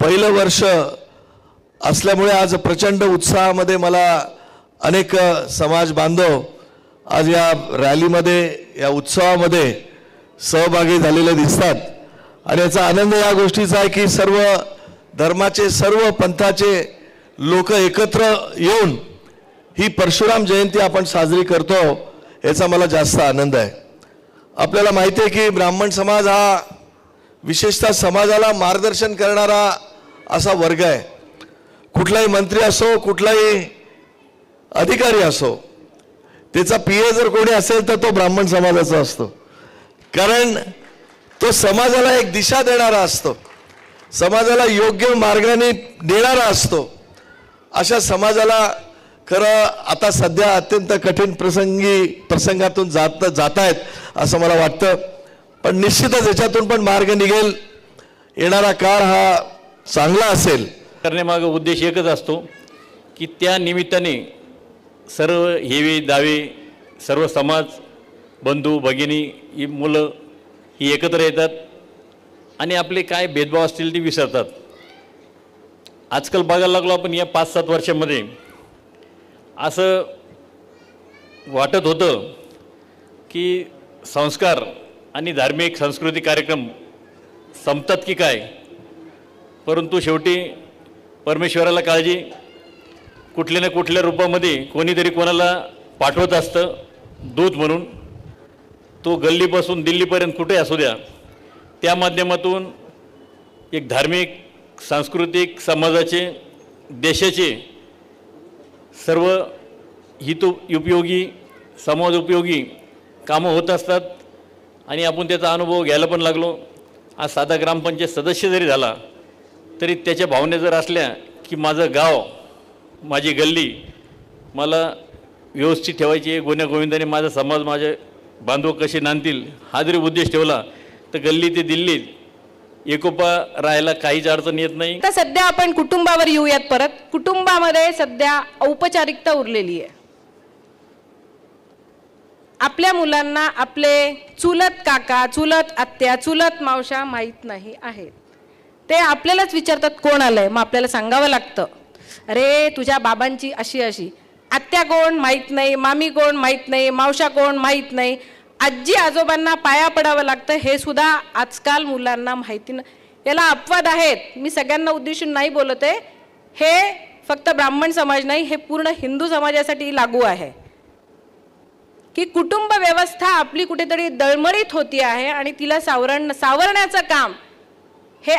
पहिलं वर्ष असल्यामुळे आज प्रचंड उत्साहामध्ये मला अनेक समाज बांधव आज या रॅलीमध्ये या उत्सवामध्ये सहभागी झालेले दिसतात आणि याचा आनंद या गोष्टीचा आहे की सर्व धर्माचे सर्व पंथाचे लोक एकत्र येऊन ही परशुराम जयंती आपण साजरी करतो याचा मला जास्त आनंद आहे। आपल्याला माहिती आहे की ब्राह्मण समाज हा विशेषतः समाजाला मार्गदर्शन करणारा असा वर्ग आहे। कुठलाही मंत्री असो कुठलाही अधिकारी असो त्याचा पीए जर कोणी असेल तर तो ब्राह्मण समाजाचा असतो, कारण तो समाजाला एक दिशा देणारा असतो, समाजाला योग्य मार्गाने नेणारा असतो। अशा समाजाला खरं आता सध्या अत्यंत कठीण प्रसंगातून जात आहेत असं मला वाटतं, पण निश्चितच याच्यातून पण मार्ग निघेल। येणारा काळ हा चांगला असेल। करण्यामागे उद्देश एकच असतो की त्या निमित्ताने सर्व हेवे दावे सर्व समाज बंधू भगिनी ही मुलं ही एकत्र येतात आणि आपले काय भेदभाव असतील ते विसरतात। आजकाल बघायला लागलो आपण या 5-7 वर्षांमध्ये असं वाटत होतं की संस्कार आणि धार्मिक सांस्कृतिक कार्यक्रम संपतात की काय, परंतु शेवटी परमेश्वराला काळजी कुठल्या ना कुठल्या रूपामध्ये कोणीतरी कोणाला पाठवत असतं दूत म्हणून। तो गल्लीपासून दिल्लीपर्यंत कुठे असू द्या, त्या माध्यमातून एक धार्मिक सांस्कृतिक समाजाचे देशाचे सर्व हितोपयोगी समाज उपयोगी कामं होत असतात आणि आपण त्याचा अनुभव घ्यायला पण लागलो। आज साधा ग्रामपंचायत सदस्य जरी झाला तरी त्याच्या भावना जर असल्या की माझं गाव माझी गल्ली मला व्यवस्थित ठेवायची आहे, गुण्यागोविंदाने माझा समाज माझे बांधव कसे नांदतील हा जरी उद्देश ठेवला तर गल्ली ते दिल्लीत एकोपा राहायला काहीच अडचण येत नाही। आता सध्या आपण कुटुंबावर येऊयात परत। कुटुंबामध्ये सध्या औपचारिकता उरलेली आहे। आपल्या मुलांना आपले चुलत काका चुलत आत्या चुलत मावशा माहीत नाही आहेत। ते आपल्यालाच विचारतात कोण आलंय, मग आपल्याला सांगावं लागतं अरे तुझ्या बाबांची अशी अशी, आत्या कोण माहीत नाही, मामी कोण माहीत नाही, मावशा कोण माहीत नाही, आजी आजोबांना पाया पडावं लागतं हे सुद्धा आजकाल मुलांना माहिती नाही। याला अपवाद आहेत, मी सगळ्यांना उद्देशून नाही बोलत आहे, हे फक्त ब्राह्मण समाज नाही हे पूर्ण हिंदू समाजासाठी लागू आहे की कुटुंब व्यवस्था आपली कुठेतरी दळमळीत होती आहे आणि तिला सावरण्याचं काम हे